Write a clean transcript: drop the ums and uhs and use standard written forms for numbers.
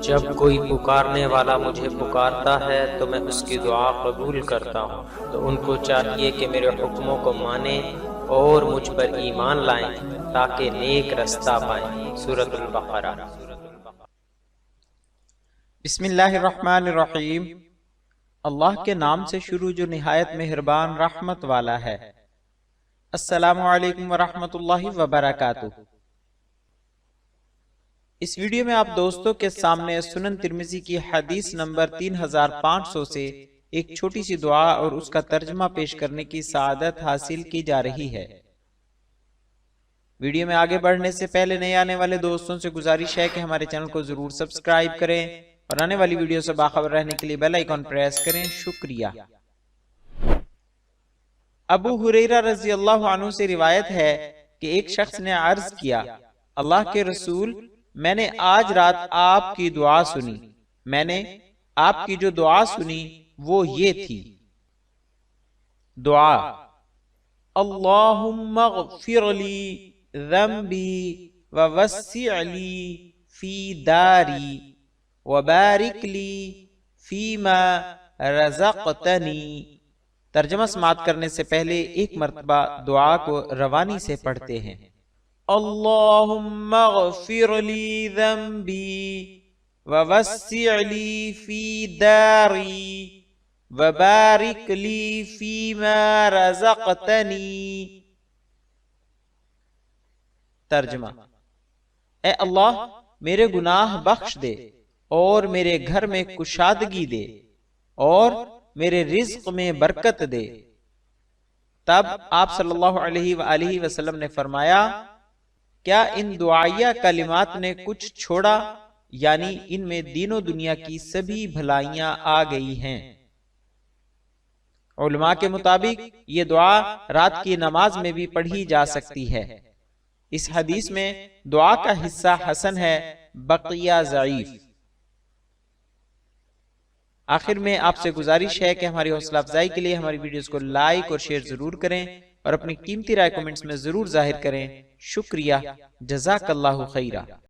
جب کوئی پکارنے والا مجھے پکارتا ہے تو میں اس کی دعا قبول کرتا ہوں، تو ان کو چاہیے کہ میرے حکموں کو مانیں اور مجھ پر ایمان لائیں تاکہ نیک رستہ پائیں۔ سورۃ البقرہ۔ بسم اللہ الرحمن الرحیم۔ اللہ کے نام سے شروع جو نہایت مہربان رحمت والا ہے۔ السلام علیکم ورحمۃ اللہ وبرکاتہ۔ اس ویڈیو میں آپ دوستوں کے سامنے سنن ترمذی کی حدیث نمبر 3500 سے ایک چھوٹی سی دعا اور اس کا ترجمہ پیش کرنے کی سعادت حاصل کی جا رہی ہے۔ ویڈیو میں آگے بڑھنے سے پہلے نئے آنے والے دوستوں سے گزارش ہے کہ ہمارے چینل کو ضرور سبسکرائب کریں اور آنے والی ویڈیو سے باخبر رہنے کے لیے بیل آئیکن پریس کریں۔ شکریہ۔ ابو ہریرہ رضی اللہ عنہ سے روایت ہے کہ ایک شخص نے عرض کیا، اللہ کے رسول، میں نے آج رات آپ کی دعا سنی۔ میں نے آپ کی جو دعا سنی وہ یہ تھی۔ دعا: اللہم اغفر لی ذنبی ووسع لی فی داری وبارک لی فیما رزقتنی۔ ترجمہ سماعت کرنے سے پہلے ایک مرتبہ دعا کو روانی سے پڑھتے ہیں۔ اللہم اغفر لی ذنبی ووسع لی فی داری وبارک لی فیما رزقتنی۔ ترجمہ: اے اللہ، میرے گناہ بخش دے اور میرے گھر میں کشادگی دے اور میرے رزق میں برکت دے۔ تب آپ صلی اللہ علیہ وآلہ وسلم نے فرمایا، کیا ان دعائیہ کلمات نے کچھ چھوڑا؟ یعنی ان میں دین و دنیا کی سبھی بھلائیاں آ گئی ہیں۔ علماء کے مطابق یہ دعا رات کی نماز میں بھی پڑھی جا سکتی ہے۔ اس حدیث میں دعا کا حصہ حسن ہے، بقیہ ضعیف۔ آخر میں آپ سے گزارش ہے کہ ہماری حوصلہ افزائی کے لیے ہماری ویڈیوز کو لائک اور شیئر ضرور کریں اور اپنی قیمتی رائے کمنٹس میں ضرور ظاہر کریں۔ شکریہ۔ جزاک اللہ خیرہ۔